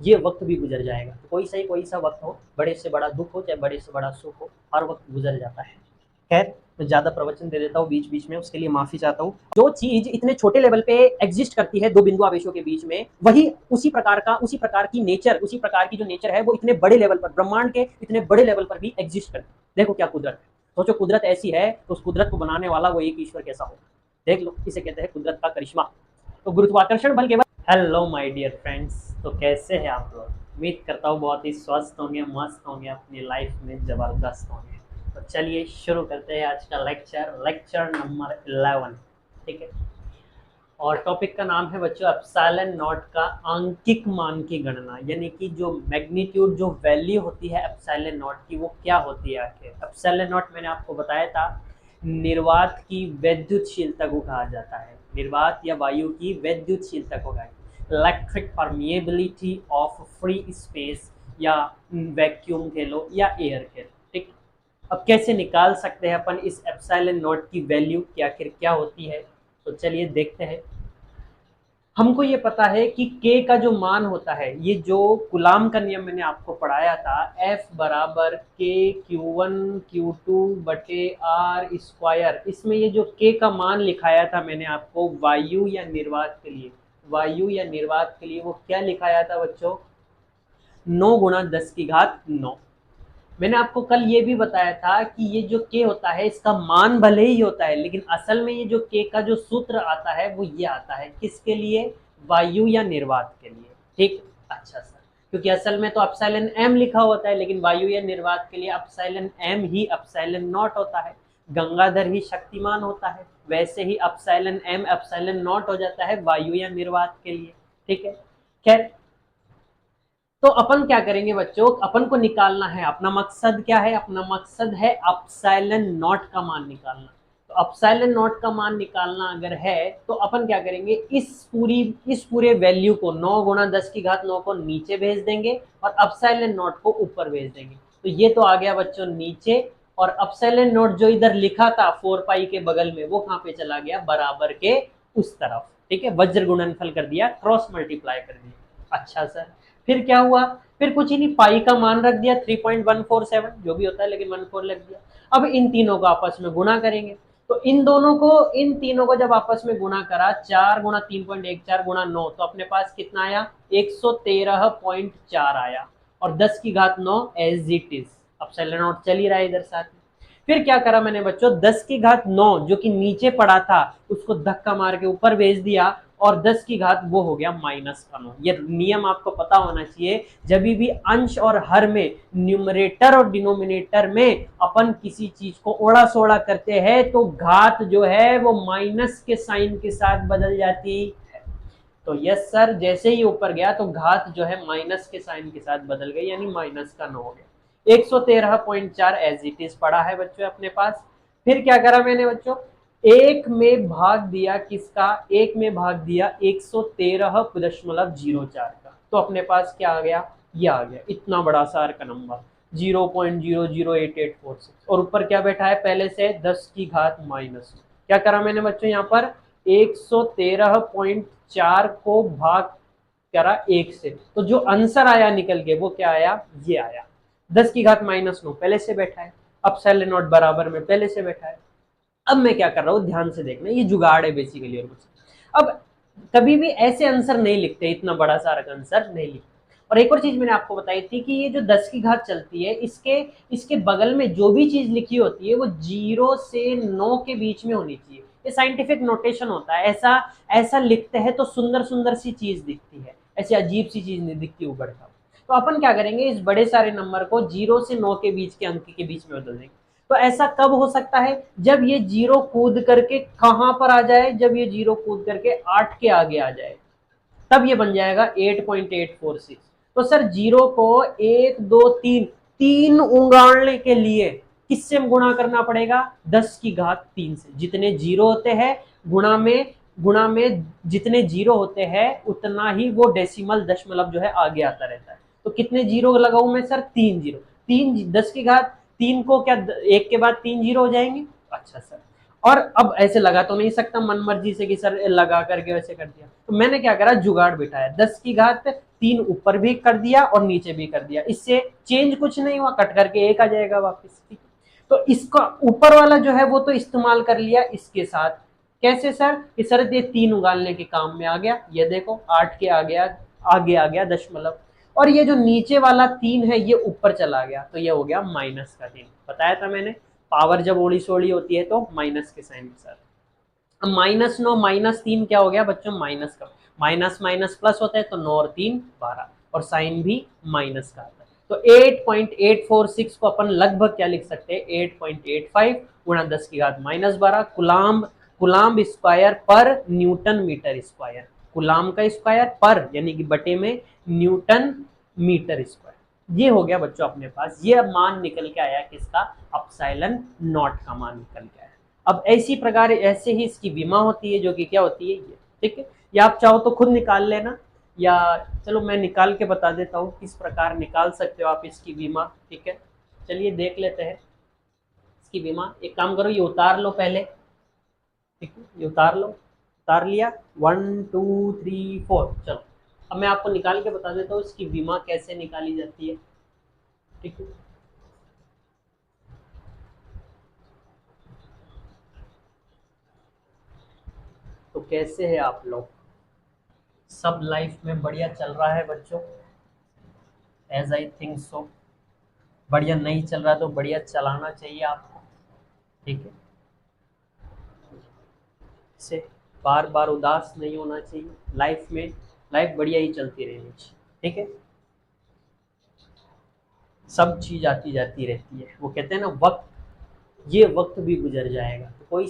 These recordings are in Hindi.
ये वक्त भी गुजर जाएगा। तो कोई सा वक्त हो, बड़े से बड़ा दुख हो चाहे बड़े से बड़ा सुख हो, हर वक्त गुजर जाता है। खैर, मैं ज़्यादा प्रवचन दे देता हूँ बीच बीच में, उसके लिए माफ़ी चाहता हूँ। जो चीज़ इतने छोटे लेवल पे एग्जिस्ट करती है दो बिंदु आवेशों के बीच में, वही उसी प्रकार की नेचर, उसी प्रकार की जो नेचर है वो इतने बड़े लेवल पर, ब्रह्मांड के इतने बड़े लेवल पर भी एग्जिस्ट करती है। देखो क्या कुदरत है। सोचो कुदरत ऐसी है तो उस कुदरत को बनाने वाला वो एक ईश्वर कैसा हो। देख लो, इसे कहते हैं कुदरत का करिश्मा। तो गुरुत्वाकर्षण बल केवल। हेलो माय डियर फ्रेंड्स, तो कैसे हैं आप लोग? उम्मीद करता हूँ बहुत ही स्वस्थ होंगे, मस्त होंगे, अपनी लाइफ में ज़बरदस्त होंगे। तो चलिए शुरू करते हैं आज का लेक्चर, लेक्चर नंबर 11। ठीक है, और टॉपिक का नाम है बच्चों एप्सिलॉन नॉट का आंकिक मान की गणना, यानी कि जो मैग्नीट्यूड, जो वैल्यू होती है एप्सिलॉन नॉट की, वो क्या होती है आखिर। एप्सिलॉन नॉट मैंने आपको बताया था निर्वात की वैद्युतशीलता को कहा जाता है, निर्वात या वायु की वैद्युतशीलता को कहा जाता है, electric permeability of free space, या वैक्यूम कह लो या एयर कह लो। ठीक, अब कैसे निकाल सकते हैं अपन इस एप्सिलॉन नॉट की वैल्यू कि आखिर क्या होती है। तो चलिए देखते हैं। हमको ये पता है कि k का जो मान होता है, ये जो गुलाम का नियम मैंने आपको पढ़ाया था, F बराबर k Q1 Q2 बटे आर स्क्वायर, इसमें ये जो k का मान लिखाया था मैंने आपको वायु या निर्वात के लिए, वायु या निर्वात के लिए वो क्या लिखाया था बच्चों, 9 × 10⁻⁹। मैंने आपको कल ये भी बताया था कि ये जो k होता है इसका मान भले ही होता है, लेकिन असल में ये जो k का जो सूत्र आता है वो ये आता है, किसके लिए, वायु या निर्वात के लिए। ठीक, अच्छा सर, क्योंकि असल में तो एप्सिलॉन m लिखा होता है, लेकिन वायु या निर्वात के लिए epsilon m he epsilon not होता है। गंगाधर ही शक्तिमान होता है, वैसे ही एप्सिलॉन m एप्सिलॉन नॉट हो जाता है वायु या निर्वात के लिए। ठीक है, खैर, तो अपन क्या करेंगे बच्चों, अपन को निकालना है, अपना मकसद क्या है, अपना मकसद है एप्सिलॉन नॉट का मान निकालना। तो एप्सिलॉन नॉट का मान निकालना अगर है तो अपन क्या करेंगे, इस पूरे वैल्यू को 9 × 10⁻⁹ को नीचे भेज देंगे और एप्सिलॉन नॉट को ऊपर भेज देंगे। तो ये तो आ गया बच्चों नीचे, और एप्सिलॉन नॉट जो इधर लिखा था 4 पाई के बगल में, वो कहाँ पे चला गया, बराबर के उस तरफ। ठीक है, वज्र गुणनफल कर दिया, क्रॉस मल्टीप्लाई कर दिया। अच्छा सर, फिर क्या हुआ, फिर कुछ ही नहीं, पाई का मान रख दिया 3.147 जो भी होता है, लेकिन 14 लग दिया। अब इन तीनों को आपस में गुणा करेंगे, तो इन तीनों को जब आपस में गुणा करा, 4 × 3.14 × 9, तो अपने पास कितना आया, 113.4 आया, और 10⁻9 एज इट इज। अब एप्सिलॉन नॉट चल ही रहा है इधर साथ में। फिर क्या करा मैंने बच्चों, 10⁻9 जो कि नीचे पड़ा था उसको धक्का मार के ऊपर भेज दिया, और 10 की घात वो हो गया -9। ये नियम आपको पता होना चाहिए, जब भी अंश और हर में, न्यूमरेटर और डिनोमिनेटर में अपन किसी चीज को ओड़ा सोड़ा करते हैं तो घात जो है वो माइनस के साइन के साथ बदल जाती है। तो यस सर, जैसे ही ऊपर गया तो घात जो है माइनस के साइन के साथ बदल गई, यानी -9 हो गया। 113.4 एज इट इज पड़ा है बच्चों अपने पास। फिर क्या करा मैंने बच्चों, एक में भाग दिया किसका, एक में भाग दिया 113.04 का, तो अपने पास क्या आ गया, ये आ गया इतना बड़ा सार का नंबर 0.008846, और ऊपर क्या बैठा है पहले से 10 की घात माइनस। क्या करा मैंने बच्चों, यहाँ पर 113.4 को भाग करा 1 से, तो जो आंसर आया निकल के वो क्या आया, ये आया 10 की घात -9 पहले से बैठा है, एप्सिलॉन नॉट बराबर में पहले से बैठा है। अब मैं क्या कर रहा हूँ, ध्यान से देखना, ये जुगाड़ है बेसिकली और कुछ। अब कभी भी ऐसे आंसर नहीं लिखते, इतना बड़ा सारा आंसर नहीं लिखते। और एक और चीज मैंने आपको बताई थी कि ये जो 10 की घात चलती है, इसके इसके बगल में जो भी चीज लिखी होती है वो 0 से 9 के बीच में होनी चाहिए। ये साइंटिफिक नोटेशन होता है, ऐसा ऐसा लिखते हैं तो सुंदर सुंदर सी चीज दिखती है, ऐसी अजीब सी चीज नहीं दिखती उबड़ खाबड़। तो अपन क्या करेंगे, इस बड़े सारे नंबर को 0 से 9 के बीच के अंक के बीच में बदल देंगे। तो ऐसा कब हो सकता है, जब ये 0 कूद करके कहां पर आ जाए, जब ये 0 कूद करके 8 के आगे आ जाए, तब ये बन जाएगा 8.846। तो सर 0 को 1 2 3 तीन उंगाड़ने के लिए किससे गुणा करना पड़ेगा, 10 की घात 3 से। जितने जीरो होते हैं गुणा में जितने जीरो होते हैं उतना ही वो डेसिमल दशमलव जो है आगे आता रहता है। तो कितने जीरो लगाऊं मैं सर, 3 जीरो, 3 10 की घात 3 को क्या एक के बाद 3 जीरो हो जाएंगे। अच्छा सर, और अब ऐसे लगा तो नहीं सकता मन मर्जी से कि सर लगा करके वैसे कर दिया, तो मैंने क्या करा, जुगाड़ बिठाया, 10 की घात 3 ऊपर भी कर दिया और नीचे भी कर दिया, इससे चेंज कुछ नहीं हुआ, कट करके 1 आ जाएगा वापस, ठीक है। तो इसका ऊपर वाला जो है वो तो इस्तेमाल कर लिया इसके साथ, कैसे सर, कि सर ये 3 उगालने के काम में आ गया, ये देखो 8 के आ गया, आगे आ गया दशमलव, और ये जो नीचे वाला 3 है ये ऊपर चला गया, तो ये हो गया माइनस का 3, बताया था मैंने, पावर जब ओड़ी सोड़ी होती है तो माइनस के साइन के साथ। अब -9 -3 क्या हो गया बच्चों, माइनस का, माइनस माइनस प्लस होता है तो 9 और 3 12, और साइन भी माइनस का आता है, तो 8.846 को अपन लगभग क्या लिख सकते हैं, 8.85 गुणा 10 की घात -12 कुलाम्ब, कुलाम्ब स्क्वायर पर न्यूटन मीटर स्क्वायर, कुलाम्ब का स्क्वायर पर यानी कि बटे में न्यूटन मीटर स्क्वायर, ये हो गया बच्चों अपने पास, ये मान निकल के आया किसका, अपसाइलन नॉट का मान निकल के आया। अब ऐसी प्रकार ऐसे ही इसकी विमा होती है जो कि क्या होती है ये, ठीक है, या आप चाहो तो खुद निकाल लेना, या चलो मैं निकाल के बता देता हूँ किस प्रकार निकाल सकते हो आप इसकी विमा, ठीक है। चलिए देख लेते हैं इसकी विमा, एक काम करो ये उतार लो पहले, ठीक है, ये उतार लो, उतार लिया, 1 2 3 4, चलो अब मैं आपको निकाल के बता देता हूँ इसकी विमा कैसे निकाली जाती है, ठीक है। तो कैसे है आप लोग, सब लाइफ में बढ़िया चल रहा है बच्चों, एज आई थिंक सो, बढ़िया नहीं चल रहा तो बढ़िया चलाना चाहिए आपको, ठीक है, से बार बार उदास नहीं होना चाहिए लाइफ में, लाइफ बढ़िया ही चलती रहनी चाहिए, ठीक है, सब चीज आती जाती रहती है, वो कहते हैं ना वक्त, ये वक्त भी गुजर जाएगा, तो कोई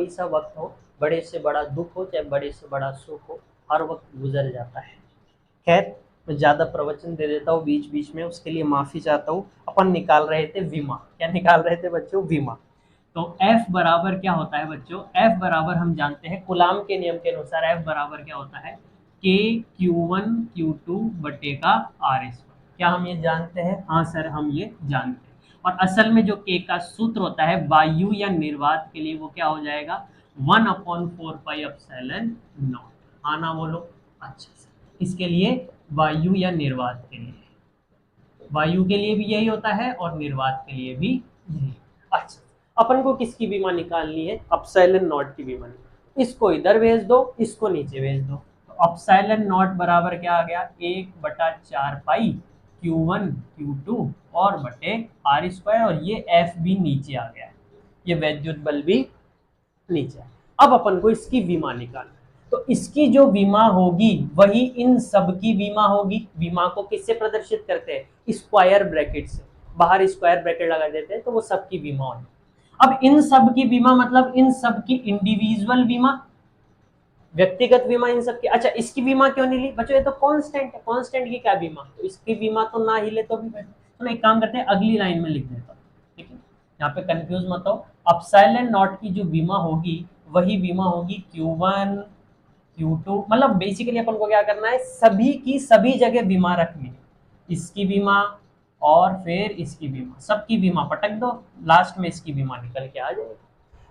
सा वक्त हो, बड़े से बड़ा दुख हो चाहे बड़े से बड़ा सुख हो, हर वक्त गुजर जाता है। खैर मैं ज़्यादा प्रवचन दे देता हूँ बीच बीच में, उसके लिए माफ़ी चाहता हूँ। अपन निकाल रहे थे विमा, क्या निकाल रहे थे बच्चों, विमा। तो F बराबर क्या होता है बच्चों, F बराबर हम जानते हैं कुलाम के नियम के अनुसार F बराबर क्या होता है, K Q1 Q2 बटे का R स्क्वायर, क्या हम ये जानते हैं, हाँ सर हम ये जानते हैं। और असल में जो K का सूत्र होता है वायु या निर्वात के लिए वो क्या हो जाएगा, 1/4πε0, हाँ ना बोलो, अच्छा सर इसके लिए वायु या निर्वात के लिए, वायु के लिए भी यही होता है और निर्वात के लिए भी यही। अच्छा अपन को किसकी बीमा निकालनी है, अपसाइलन नॉट की बीमा निकालनी, इसको इधर भेज दो, इसको नीचे भेज दो, तो अपसाइलन नॉट बराबर क्या आ गया, 1/4 पाई Q1 Q2 और बटे R स्क्वायर, और ये F भी नीचे आ गया, ये वैद्युत बल भी नीचे। अब अपन को इसकी बीमा निकालना, तो इसकी जो बीमा होगी वही इन सब की बीमा होगी, बीमा को किससे प्रदर्शित करते हैं, स्क्वायर ब्रैकेट से, बाहर स्क्वायर ब्रैकेट लगा देते हैं तो वो सबकी बीमा होगी। अब इन सब की बीमा मतलब इन सब की इंडिविजुअल बीमा, व्यक्तिगत बीमा इन सब की, अच्छा इसकी बीमा क्यों नहीं ली बच्चों, ये तो कांस्टेंट है, कांस्टेंट की क्या बीमा, तो इसकी बीमा तो ना हिले तो भी तो एक काम करते हैं अगली लाइन में लिख देता हूँ, ठीक है, यहाँ पे कंफ्यूज मत हो, अपसाइलन नॉट की जो बीमा होगी वही बीमा होगी Q1 Q2, मतलब बेसिकली अपन को क्या करना है, सभी की सभी जगह बीमा रखनी है, इसकी बीमा और फिर इसकी बीमा, सबकी बीमा पटक दो, लास्ट में इसकी बीमा निकल के आ जाएगी।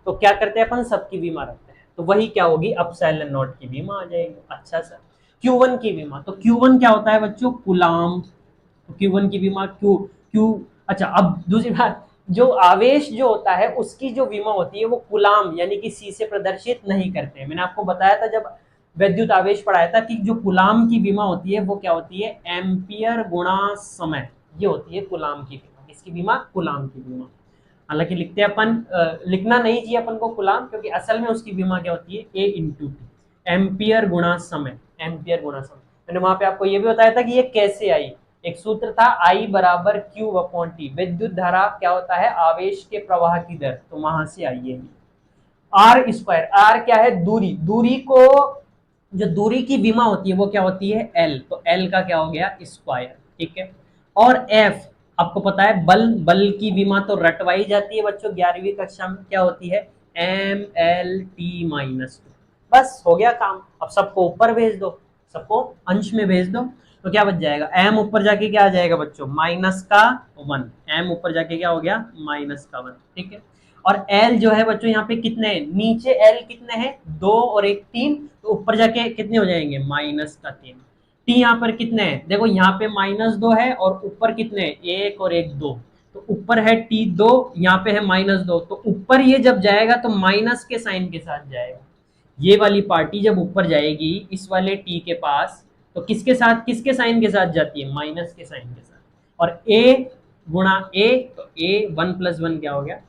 तो क्या करते हैं अपन, सबकी बीमा रखते हैं, तो वही क्या होगी, अपसाइलन नॉट की बीमा आ जाएगी। अच्छा सर Q1 की बीमा, तो Q1 क्या होता है बच्चों, कुलाम, तो Q1 की बीमा क्यू, अच्छा अब दूसरी बात, जो आवेश जो होता है उसकी जो बीमा होती है वो कुलाम यानी कि C से प्रदर्शित नहीं करते हैं, मैंने आपको बताया था जब विद्युत आवेश पढ़ाया था कि जो कुलाम की बीमा होती है वो क्या होती है, एम्पियर गुणा समय, ये होती है कुलाम की बीमा, इसकी बीमा कुलाम की बीमा। हालांकि लिखते अपन लिखना नहीं चाहिए अपन को कुलाम, क्योंकि असल में उसकी बीमा क्या होती है, A × T, एम्पियर गुणा समय, एम्पियर गुणा समय। मैंने वहां पे आपको ये भी बताया था कि ये कैसे आई, एक सूत्र था I बराबर Q/T, विद्युत धारा क्या होता है, आवेश के प्रवाह की दर, तो वहां से आई है। R स्क्वायर, R क्या है, दूरी, दूरी को जो दूरी की बीमा होती है वो क्या होती है, L, तो L का क्या हो गया, स्क्वायर, ठीक है। और F आपको पता है बल, बल की बीमा तो रटवाई जाती है बच्चों 11वीं कक्षा में, क्या होती है, MLT-2, बस हो गया काम। अब सबको ऊपर भेज दो, सबको अंश में भेज दो, तो क्या बच जाएगा, m ऊपर जाके क्या आ जाएगा बच्चों, -1, m ऊपर जाके क्या हो गया, -1, ठीक है। और एल जो है बच्चों यहाँ पे कितने हैं, नीचे एल कितने हैं, 2 और 1 3, तो ऊपर जाके कितने हो जाएंगे, -3। टी यहाँ पर कितने हैं, देखो यहाँ पे -2 है और ऊपर कितने हैं, 1 और 1 2, तो ऊपर है T2, यहाँ पे है -2, तो ऊपर ये जब जाएगा तो माइनस के साइन के साथ जाएगा। ये वाली पार्टी जब ऊपर जाएगी इस वाले टी के पास, तो किसके साथ, किसके साइन के साथ जाती है, माइनस के साइन के साथ। और ए गुणा ए, तो ए 1 + 1 क्या हो गया,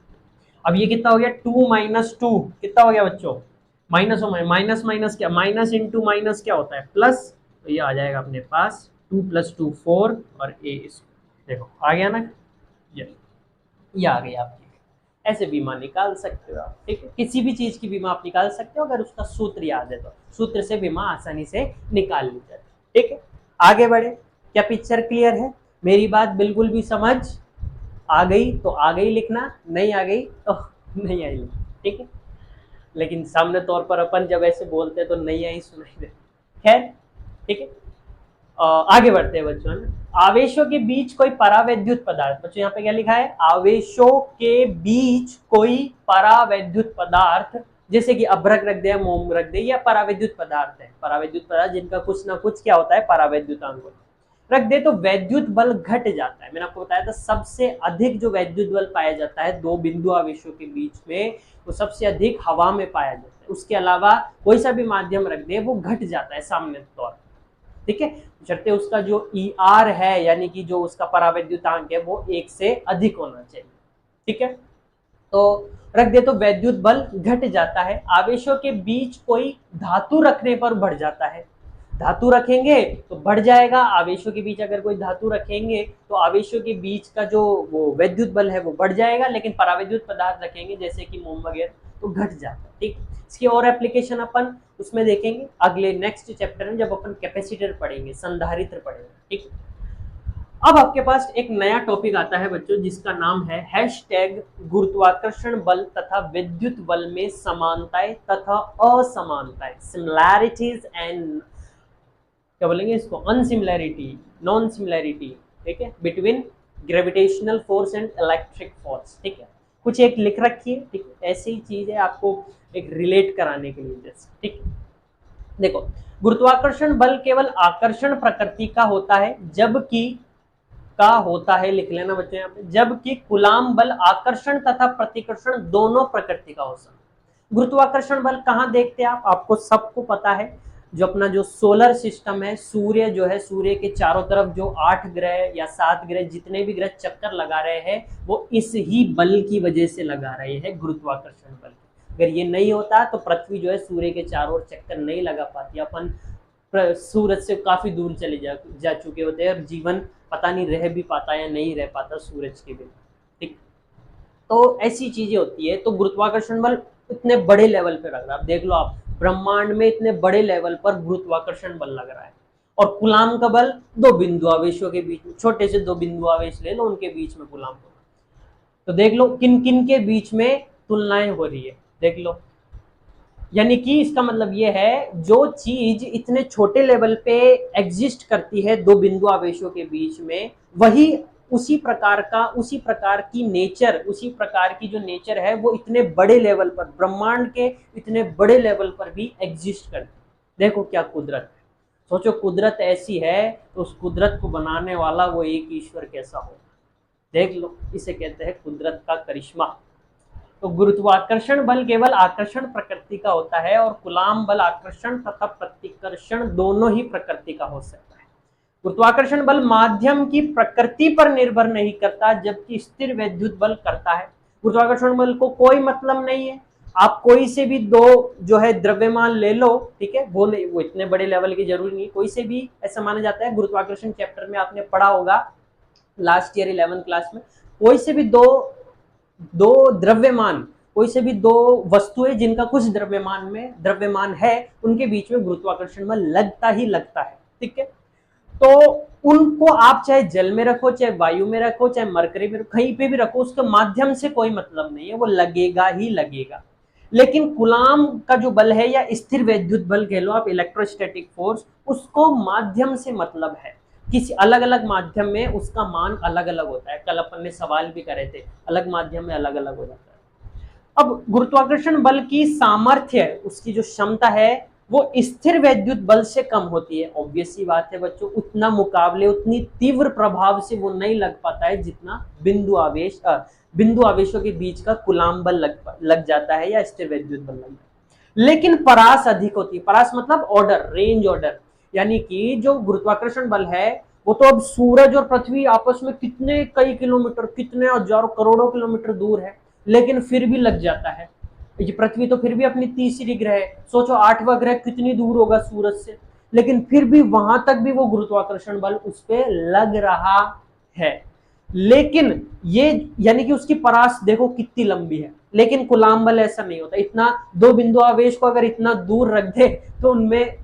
अब ये कितना हो गया, 2 - 2 कितना हो गया बच्चों, माइनस हो माइनस, माइनस क्या, माइनस इंटू माइनस क्या होता है, प्लस, तो ये आ जाएगा अपने पास 2 + 2 4 और ए देखो आ गया ना, ये आ गई आपकी। ऐसे बीमा निकाल सकते हो आप, ठीक है, किसी भी चीज की बीमा आप निकाल सकते हो अगर उसका सूत्र याद है तो, सूत्र से बीमा आसानी से निकाल ली जाती है, ठीक है। आगे बढ़े, क्या पिक्चर क्लियर है, मेरी बात बिल्कुल भी समझ आ गई तो आ गई लिखना, नहीं आ गई तो नहीं आई लिखना, ठीक है। लेकिन सामने तौर पर अपन जब ऐसे बोलते हैं तो नहीं आई सुनाई दे, खैर ठीक है। आगे बढ़ते हैं बच्चों, है ना। आवेशों के बीच कोई परावैद्युत पदार्थ, बच्चों यहाँ पे क्या लिखा है, आवेशों के बीच कोई परावैद्युत पदार्थ, जैसे कि अभ्रक रख दे, मोम रख दे, या परावैद्युत पदार्थ है, परावैद्युत पदार्थ जिनका कुछ ना कुछ क्या होता है, परावैद्युतांक रख दे, तो वैद्युत बल घट जाता है। मैंने आपको बताया था सबसे अधिक जो वैद्युत बल पाया जाता है दो बिंदु आवेशों के बीच में, वो सबसे अधिक हवा में पाया जाता है। उसके अलावा कोई सा भी माध्यम रख दे वो घट जाता है सामान्य तौर पर, ठीक है, चलते उसका जो ER है यानी कि जो उसका परावैद्युतांक है वो 1 से अधिक होना चाहिए, ठीक है। तो रख दे तो वैद्युत बल घट जाता है। आवेशों के बीच कोई धातु रखने पर बढ़ जाता है, धातु रखेंगे तो बढ़ जाएगा, आवेशों के बीच अगर कोई धातु रखेंगे तो आवेशों के बीच का जो वो वैद्युत बल है वो बढ़ जाएगा, लेकिन परावैद्युत पदार्थ रखेंगे जैसे कि मोम वगैरह तो घट जाता है, ठीक। इसकी और एप्लीकेशन अपन उसमें देखेंगे अगले नेक्स्ट चैप्टर में जब अपन कैपेसिटर पढ़ेंगे, संधारित्र पढ़ेंगे, ठीक। अब आपके पास एक नया टॉपिक आता है बच्चों जिसका नाम है हैशटैग गुरुत्वाकर्षण बल तथा विद्युत बल में समानताएं तथा असमानताएं, सिमिलैरिटीज एंड क्या बोलेंगे इसको, अनसिमिलैरिटी, नॉन सिमिलैरिटी, ठीक है, between gravitational force and electric force, ठीक है। कुछ एक लिख रखी है, ठीक, ऐसी ही चीज है आपको एक रिलेट कराने के लिए जैसे, ठीक। देखो, गुरुत्वाकर्षण बल केवल आकर्षण प्रकृति का होता है, जबकि का होता है, लिख लेना बच्चों यहाँ पे, जबकि कूलाम बल आकर्षण तथा प्रतिकर्षण दोनों प्रकृति का हो सकता है। गुरुत्वाकर्षण बल कहाँ देखते हैं आप, आपको सबको पता है, जो अपना जो सोलर सिस्टम है, सूर्य जो है, सूर्य के चारों तरफ जो 8 ग्रह या 7 ग्रह जितने भी ग्रह चक्कर लगा रहे हैं वो इस ही बल की वजह से लगा रहे हैं, गुरुत्वाकर्षण बल। अगर ये नहीं होता तो पृथ्वी जो है सूर्य के चारों ओर चक्कर नहीं लगा पाती, अपन सूरज से काफी दूर चले जा चुके होते हैं और जीवन पता नहीं रह भी पाता या नहीं रह पाता सूरज के बिना, ठीक। तो ऐसी चीजें होती है, तो गुरुत्वाकर्षण बल इतने बड़े लेवल पे लग रहा है, आप देख लो, आप ब्रह्मांड में इतने बड़े लेवल पर गुरुत्वाकर्षण बल लग रहा है। और कूलाम का बल दो बिंदु आवेशों के बीच में, छोटे से दो बिंदु आवेश ले लो, उनके बीच में कूलाम का, तो देख लो किन किन के बीच में तुलनाएं हो रही है, देख लो। यानी कि इसका मतलब ये है जो चीज इतने छोटे लेवल पे एग्जिस्ट करती है दो बिंदु आवेशों के बीच में, वही उसी प्रकार की नेचर, उसी प्रकार की जो नेचर है वो इतने बड़े लेवल पर, ब्रह्मांड के इतने बड़े लेवल पर भी एग्जिस्ट करती है। देखो क्या कुदरत है, सोचो कुदरत ऐसी है तो उस कुदरत को बनाने वाला वो एक ईश्वर कैसा हो, देख लो, इसे कहते हैं कुदरत का करिश्मा। तो गुरुत्वाकर्षण बल केवल आकर्षण प्रकृति का होता है और कूलाम बल आकर्षण तथा प्रतिकर्षण दोनों ही प्रकृति का हो सकता है। गुरुत्वाकर्षण बल माध्यम की प्रकृति पर निर्भर नहीं करता, जबकि स्थिर वैद्युत बल करता है। गुरुत्वाकर्षण बल को कोई मतलब नहीं है, आप कोई से भी दो जो है द्रव्यमान ले लो, ठीक है, वो इतने बड़े लेवल की जरूरी नहीं, कोई से भी ऐसा माना जाता है। गुरुत्वाकर्षण चैप्टर में आपने पढ़ा होगा लास्ट ईयर 11th क्लास में, कोई से भी दो द्रव्यमान, कोई से भी दो वस्तुएं जिनका कुछ द्रव्यमान है, उनके बीच में गुरुत्वाकर्षण बल लगता ही लगता है, ठीक है। तो उनको आप चाहे जल में रखो, चाहे वायु में रखो, चाहे मरकरी में रखो, कहीं पे भी रखो, उसके माध्यम से कोई मतलब नहीं है, वो लगेगा ही लगेगा। लेकिन कूलाम का जो बल है या स्थिर वैद्युत बल कह लो आप, इलेक्ट्रोस्टैटिक फोर्स, उसको माध्यम से मतलब है। किसी अलग अलग माध्यम में उसका मान अलग अलग होता है, कल अपन ने सवाल भी करे थे, अलग माध्यम में अलग अलग हो जाता है। अब गुरुत्वाकर्षण बल की सामर्थ्य, उसकी जो क्षमता है वो स्थिर वैद्युत बल से कम होती है। ऑब्वियस सी बात है बच्चों, उतना मुकाबले उतनी तीव्र प्रभाव से वो नहीं लग पाता है जितना बिंदु आवेशों के बीच का कूलाम बल लग जाता है या स्थिर वैद्युत बल लग जाता है। लेकिन परास अधिक होती है। परास मतलब ऑर्डर, रेंज ऑर्डर, यानी कि जो गुरुत्वाकर्षण बल है वो तो अब सूरज और पृथ्वी आपस में कितने कई किलोमीटर, कितने हजारों करोड़ों किलोमीटर दूर है, लेकिन फिर भी लग जाता है। ये पृथ्वी तो फिर भी अपनी तीसरी ग्रह है, सोचो 8वां ग्रह कितनी दूर होगा सूरज से, लेकिन फिर भी वहां तक भी वो गुरुत्वाकर्षण बल उस पर लग रहा है। लेकिन ये यानी कि उसकी परास देखो कितनी लंबी है, लेकिन कूलाम बल ऐसा नहीं होता। इतना दो बिंदु आवेश को अगर इतना दूर रख दे तो उनमें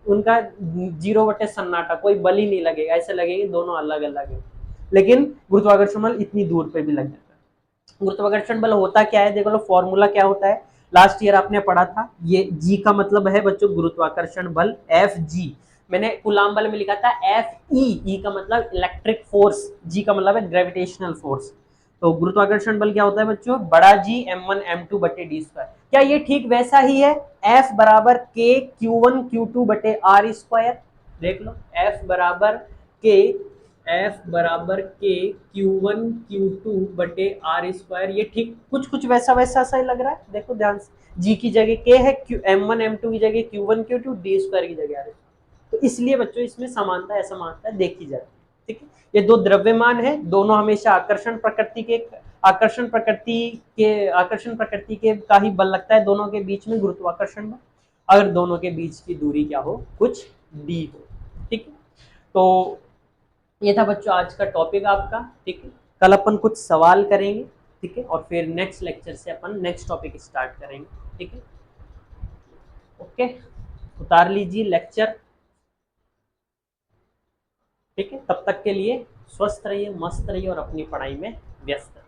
उनका 0 बटे सन्नाटा, कोई बल ही नहीं लगेगा, ऐसे लगेगा दोनों अलग अलग है। लेकिन गुरुत्वाकर्षण बल इतनी दूर पे भी लग जाता है। गुरुत्वाकर्षण बल होता क्या है, देखो लो फॉर्मूला क्या होता है, लास्ट ईयर आपने पढ़ा था। ये जी का मतलब है बच्चों गुरुत्वाकर्षण बल, एफ जी। मैंने कूलाम बल में लिखा था एफ ई, ई का मतलब इलेक्ट्रिक फोर्स, जी का मतलब है ग्रेविटेशनल फोर्स। तो गुरुत्वाकर्षण बल क्या होता है बच्चों, बड़ा जी m1 m2/d²। क्या ये ठीक वैसा ही है, F बराबर के Q1 Q2/r²। देख लो F बराबर के, F बराबर के Q1 Q2/r²। ये ठीक कुछ कुछ वैसा वैसा सा ही लग रहा है, देखो ध्यान से। जी की जगह के है, m1 m2 की जगह Q1 Q2, d² की जगह r²। तो इसलिए बच्चों इसमें समानता असमानता देखी जाती है। ठीक है, ये दो द्रव्यमान है, दोनों हमेशा आकर्षण प्रकृति के का ही बल लगता है दोनों के बीच में, गुरुत्वाकर्षण बल, अगर दोनों के बीच की दूरी क्या हो, कुछ डी हो। ठीक है, तो ये था बच्चों आज का टॉपिक आपका। ठीक है, कल अपन कुछ सवाल करेंगे। ठीक है, और फिर नेक्स्ट लेक्चर से अपन नेक्स्ट टॉपिक स्टार्ट करेंगे। ठीक है, ओके, उतार लीजिए लेक्चर। ठीक है, तब तक के लिए स्वस्थ रहिए, मस्त रहिए और अपनी पढ़ाई में व्यस्त रहिए।